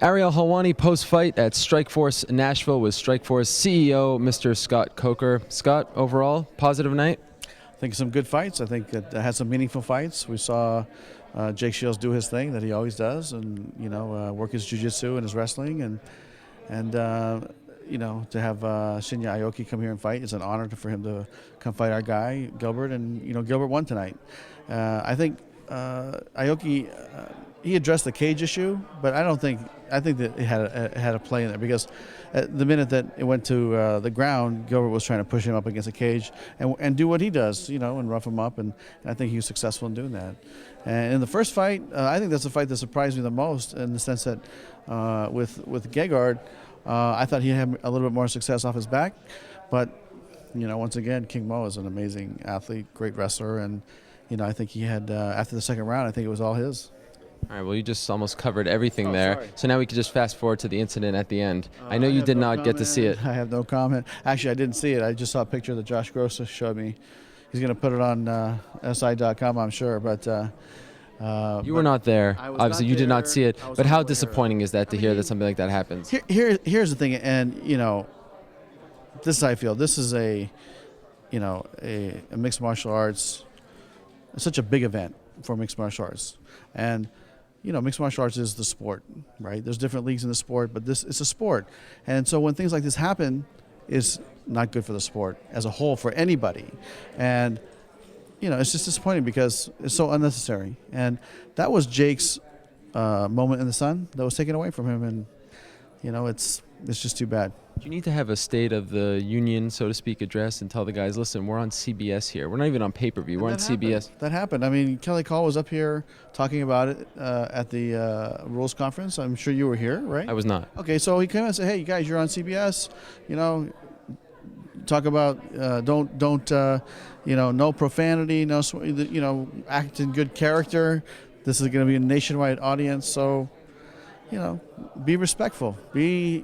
Ariel Helwani post-fight at Strikeforce Nashville with Strikeforce CEO Mr. Scott Coker. Scott, overall, positive night? I think some good fights. I think it had some meaningful fights. We saw Jake Shields do his thing that he always does, and work his jiu-jitsu and his wrestling, and to have Shinya Aoki come here and fight is an honor for him to come fight our guy Gilbert, and Gilbert won tonight. I think Aoki he addressed the cage issue, but I think that it had a play in there, because at the minute that it went to the ground, Gilbert was trying to push him up against the cage and do what he does, and rough him up, and I think he was successful in doing that. And in the first fight, I think that's the fight that surprised me the most, in the sense that with Gegard, I thought he had a little bit more success off his back, but once again, King Mo is an amazing athlete, great wrestler, and I think he had after the second round, I think it was all his. All right, well, you just almost covered everything there. Sorry. So now we could just fast forward to the incident at the end. I know you did not get to see it. I have no comment. Actually, I didn't see it. I just saw a picture that Josh Gross showed me. He's going to put it on si.com, I'm sure. But you were not there. Obviously, you did not see it. But how disappointing is that to hear that something like that happens? Here's the thing, and this is how I feel. This is a mixed martial arts. It's such a big event for mixed martial arts, and mixed martial arts is the sport, right? There's different leagues in the sport, but it's a sport. And so when things like this happen, it's not good for the sport as a whole, for anybody. And, it's just disappointing because it's so unnecessary. And that was Jake's moment in the sun that was taken away from him. And, it's just too bad. Do you need to have a State of the Union, so to speak, address and tell the guys, listen, we're on CBS here. We're not even on pay-per-view. We're on CBS. That happened. I mean, Kelly Call was up here talking about it at the Rules Conference. I'm sure you were here, right? I was not. Okay, so he came and said, hey, you guys, you're on CBS. Talk about no profanity, act in good character. This is going to be a nationwide audience, so be respectful. Be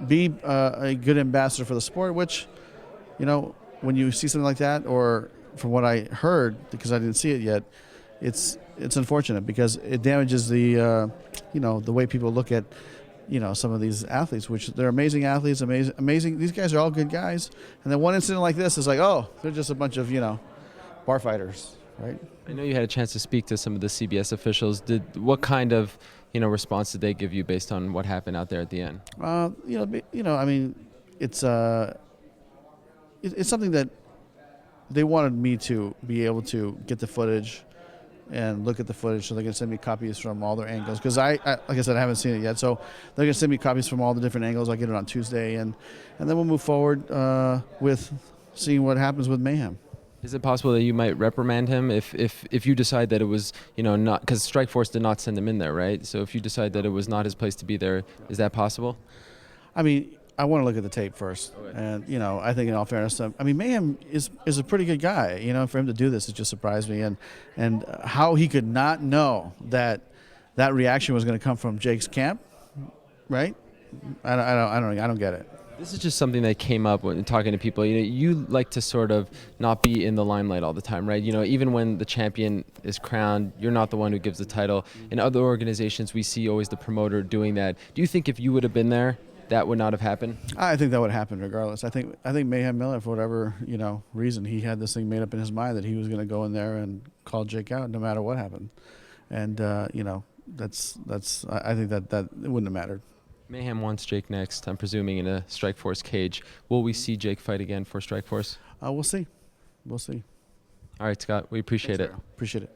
a good ambassador for the sport, which, when you see something like that, or from what I heard, because I didn't see it yet, it's unfortunate, because it damages the way people look at, some of these athletes, which they're amazing athletes, amazing. These guys are all good guys. And then one incident like this is like, oh, they're just a bunch of, bar fighters, right? I know you had a chance to speak to some of the CBS officials. What kind of response did they give you based on what happened out there at the end? I mean, it's something that they wanted me to be able to get the footage and look at the footage, so they can send me copies from all their angles. Because like I said, I haven't seen it yet, so they're gonna send me copies from all the different angles. I'll get it on Tuesday, and then we'll move forward with seeing what happens with Mayhem. Is it possible that you might reprimand him if you decide that it was, not, because Strikeforce did not send him in there, right? So if you decide that it was not his place to be there, is that possible? I mean, I want to look at the tape first. Okay. And, I think in all fairness, Mayhem is a pretty good guy. For him to do this, it just surprised me. And how he could not know that reaction was going to come from Jake's camp, right? I don't get it. This is just something that came up when talking to people. You like to sort of not be in the limelight all the time, right? Even when the champion is crowned, you're not the one who gives the title. In other organizations, we see always the promoter doing that. Do you think if you would have been there, that would not have happened? I think that would happen regardless. I think Mayhem Miller, for whatever reason, he had this thing made up in his mind that he was going to go in there and call Jake out no matter what happened. And I think that it wouldn't have mattered. Mayhem wants Jake next, I'm presuming, in a Strikeforce cage. Will we see Jake fight again for Strikeforce? We'll see. We'll see. All right, Scott, we appreciate it. Appreciate it.